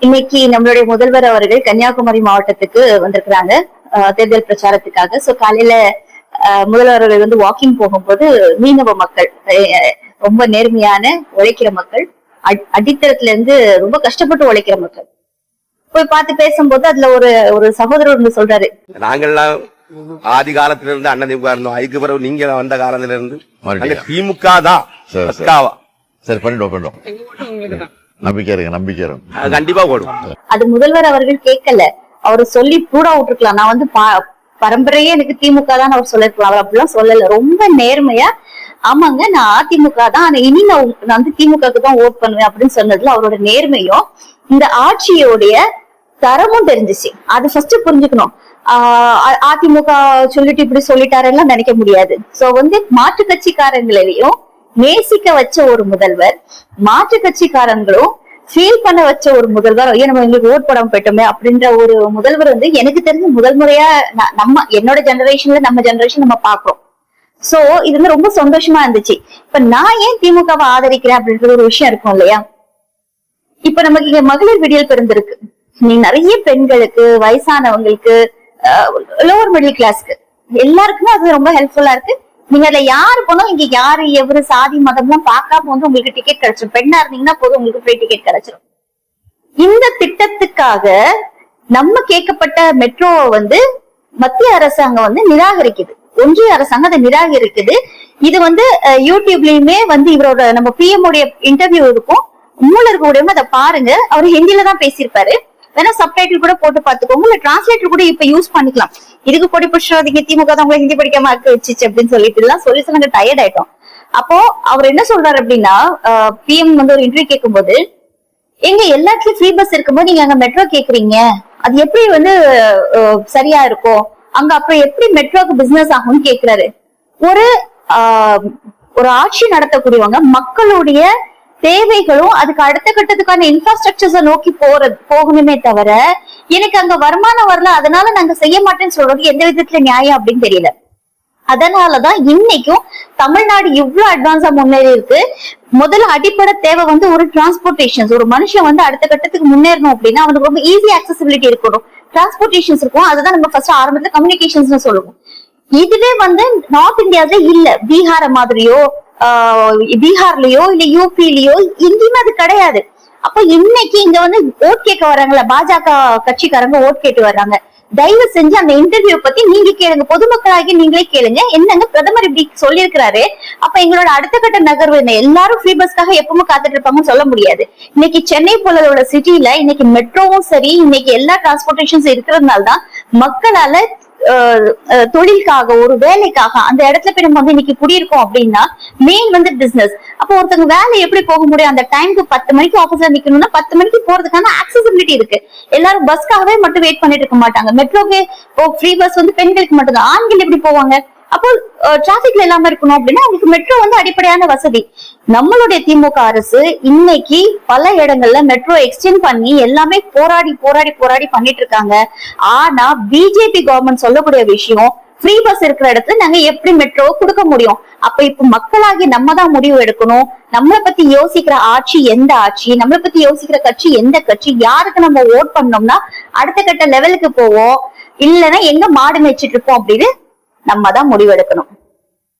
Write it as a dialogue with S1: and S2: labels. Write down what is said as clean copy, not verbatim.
S1: இன்னைக்கு நம்மளுடைய முதல்வர் அவர்கள் கன்னியாகுமரி மாவட்டத்துக்கு வந்திருக்கிறாங்க தேர்தல் பிரச்சாரத்துக்காக. சோ காலையில முதல்வர் அவர்கள் வாக்கிங் போகும்போது மீனவ மக்கள், ரொம்ப நேர்மையான உழைக்கிற மக்கள், அடித்தளத்துல இருந்து ரொம்ப கஷ்டப்பட்டு உழைக்கிற மக்கள் போய் பார்த்து பேசும்போது அதுல ஒரு சகோதரர் சொல்றாரு,
S2: நாங்கெல்லாம் ஆதி காலத்துல இருந்து அண்ணன் திமுக இருந்தோம், அதுக்கு பிறகு நீங்க வந்த காலத்துல இருந்து திமுக தான்.
S3: சரி பண்ணிட்டோம், நம்பிக்கை
S2: கண்டிப்பா போடும்.
S1: அது முதல்வர் அவர்கள் கேட்கல, அவரு சொல்லி ப்ரூடா விட்டுருக்கலாம். நான் பரம்பரையே எனக்கு திமுக தான் அவர் சொல்லிருக்கலாம். அவர் அப்படிலாம் சொல்லல, ரொம்ப நேர்மையா ஆமாங்க நான் அதிமுக தான், ஆனா இனி நான் திமுகக்கு தான் ஓட் பண்ணுவேன் அப்படின்னு சொன்னதுல அவரோட நேர்மையும் இந்த ஆட்சியோடைய தரமும் தெரிஞ்சிச்சு. அது ஃபர்ஸ்ட் புரிஞ்சுக்கணும். அதிமுக சொல்லிட்டு இப்படி சொல்லிட்டாரெல்லாம் நினைக்க முடியாது. சோ மாற்று கட்சிக்காரங்களையும் நேசிக்க வச்ச ஒரு முதல்வர், மாற்று கட்சிக்காரங்களும் ஃபீல் பண்ண வச்ச ஒரு முதல்வர், நம்ம எங்களுக்கு ஓட் படம் போயிட்டோமே அப்படின்ற ஒரு முதல்வர் எனக்கு தெரிஞ்ச முதல் முறையா என்னோட ஜெனரேஷன்ல நம்ம ஜெனரேஷன் நம்ம பாக்குறோம். சோ இது ரொம்ப சந்தோஷமா இருந்துச்சு. இப்ப நான் ஏன் திமுகவை ஆதரிக்கிறேன் அப்படின்ற ஒரு விஷயம் இருக்கும் இல்லையா. இப்ப நமக்கு இங்க மகளிர் விடியல் பிறந்திருக்கு. நீ நிறைய பெண்களுக்கு, வயசானவங்களுக்கு, லோவர் மிடில் கிளாஸ்க்கு எல்லாருக்குமே அது ரொம்ப ஹெல்ப்ஃபுல்லா இருக்கு. நீங்க அதுல யாரு போனோம், இங்க யாரு எவரு சாதி மதம் எல்லாம் பார்க்காம உங்களுக்கு டிக்கெட் கிடைச்சிடும். பெண்ணா இருந்தீங்கன்னா போதும், உங்களுக்கு ஃப்ரீ டிக்கெட் கிடைச்சிடும். இந்த திட்டத்துக்காக நம்ம கேட்கப்பட்ட மெட்ரோவை மத்திய அரசாங்கம் நிராகரிக்குது, ஒன்றிய அரசாங்கம் அதை நிராகரிக்குது. இது யூடியூப்லயுமே இவரோட நம்ம பிஎம் உடைய இன்டர்வியூ இருக்கும், மூலர்களுடைய அதை பாருங்க. அவர் ஹிந்தில தான் பேசியிருப்பாரு, வேணா சப்டைட்டில் கூட போட்டு பாத்துக்கோங்க, இல்ல டிரான்ஸ்லேட்டர் கூட இப்ப யூஸ் பண்ணிக்கலாம். இதுக்கு கொடி பிடிச்சாதீங்க, திமுக தான் உங்களை ஹிந்தி படிக்காம ஆக்க வச்சிச்சு அப்படின்னு சொல்லிட்டு எல்லாம் சொல்லி நாங்க டயர்ட் ஆயிட்டோம். அப்போ அவர் என்ன சொல்றாரு அப்படின்னா, பிஎம் ஒரு இன்டர்வியூ கேட்கும்போது, எங்க எல்லாத்துலயும் ஃப்ரீ பஸ் இருக்கும்போது நீங்க அங்க மெட்ரோ கேக்குறீங்க, அது எப்படி சரியா இருக்கும், அங்க அப்புறம் எப்படி மெட்ரோக்கு பிசினஸ் ஆகும்னு கேக்குறாரு. ஒரு ஆட்சி நடத்தக்கூடியவங்க மக்களுடைய தேவைகளும் அதுக்கு அடுத்த கட்டத்துக்கான இன்ஃப்ராஸ்ட்ரக்சர்ஸ நோக்கி போகணுமே தவிர, எனக்கு அங்க வருமானம் வரல அதனால நாங்க செய்ய மாட்டேன்னு சொல்றது எந்த விதத்துல நியாயம் அப்படின்னு தெரியல. அதனாலதான் இன்னைக்கும் தமிழ்நாடு இவ்வளவு அட்வான்ஸா முன்னேறி இருக்கு. முதல்ல அடிப்படை தேவை ஒரு டிரான்ஸ்போர்டேஷன்ஸ். ஒரு மனுஷன் அடுத்த கட்டத்துக்கு முன்னேறணும் அப்படின்னா அவனுக்கு ரொம்ப ஈஸி ஆக்சசிபிலிட்டி இருக்கணும், டிரான்ஸ்போர்டேஷன்ஸ் இருக்கும். அதுதான் நம்ம ஃபர்ஸ்ட் ஆரம்பத்துல கம்யூனிகேஷன்ஸ் சொல்லுவோம். இதுவே நார்த் இந்தியாவில இல்ல, பீகார மாதிரியோ பீகார்லயோ இல்ல யூபிலயோ எங்கேயுமே அது கிடையாது. அப்ப இன்னைக்கு இங்க ஓட் கேட்க வர்றாங்கல்ல, பாஜக கட்சிக்காரங்க ஓட் கேட்டு வர்றாங்க. தயவு செஞ்சு அந்த இன்டர்வியூ பத்தி நீங்க கேளுங்க, பொதுமக்களாகி நீங்களே கேளுங்க. என்னங்க பிரதமர் இப்படி சொல்லியிருக்கிறாரு, அப்ப எங்களோட அடுத்த கட்ட நகர்வு என்ன? எல்லாரும் ஃப்ரீ பஸ்க்காக எப்பவுமே காத்துட்டு இருப்பாங்கன்னு சொல்ல முடியாது. இன்னைக்கு சென்னை போல சிட்டில இன்னைக்கு மெட்ரோவும் சரி, இன்னைக்கு எல்லா டிரான்ஸ்போர்டேஷன்ஸ் இருக்கிறதுனால தான் மக்களால தொழிலுக்காக, ஒரு வேலைக்காக அந்த இடத்துல போய் நம்ம இன்னைக்கு குடியிருக்கோம் அப்படின்னா மெயின் பிசினஸ். அப்போ ஒருத்தங்க வேலை எப்படி போக முடியும்? அந்த டைமுக்கு 10 மணிக்கு ஆபீஸ்ல நிக்கணும்னா 10 மணிக்கு போறதுக்கான ஆக்சசிபிலிட்டி இருக்கு. எல்லாரும் பஸ்க்காகவே மட்டும் வெயிட் பண்ணிட்டு இருக்க மாட்டாங்க. மெட்ரோக்கு ஃப்ரீ பஸ் பெண்களுக்கு மட்டும்தான், ஆண்கள் எப்படி போவாங்க? அப்போ டிராபிக்ல இல்லாம இருக்கணும் அப்படின்னா அவங்களுக்கு மெட்ரோ அடிப்படையான வசதி. நம்மளுடைய திமுக அரசு இன்னைக்கு பல இடங்கள்ல மெட்ரோ எக்ஸ்டெண்ட் பண்ணி எல்லாமே போராடி பண்ணிட்டு இருக்காங்க. ஆனா பிஜேபி கவர்மெண்ட் சொல்லக்கூடிய விஷயம், ஃப்ரீ பஸ் இருக்கிற இடத்துல நாங்க எப்படி மெட்ரோ கொடுக்க முடியும்? அப்ப இப்ப மக்களாகி நம்ம தான் முடிவு எடுக்கணும். நம்மளை பத்தி யோசிக்கிற ஆட்சி எந்த ஆட்சி, நம்மளை பத்தி யோசிக்கிற கட்சி எந்த கட்சி, யாருக்கு நம்ம ஓட் பண்ணோம்னா அடுத்த கட்ட லெவலுக்கு போவோம், இல்லைன்னா எங்க மாடு மேய்ச்சிட்டு இருப்போம் அப்படின்னு நம்ம தான் முடிவெடுக்கணும்.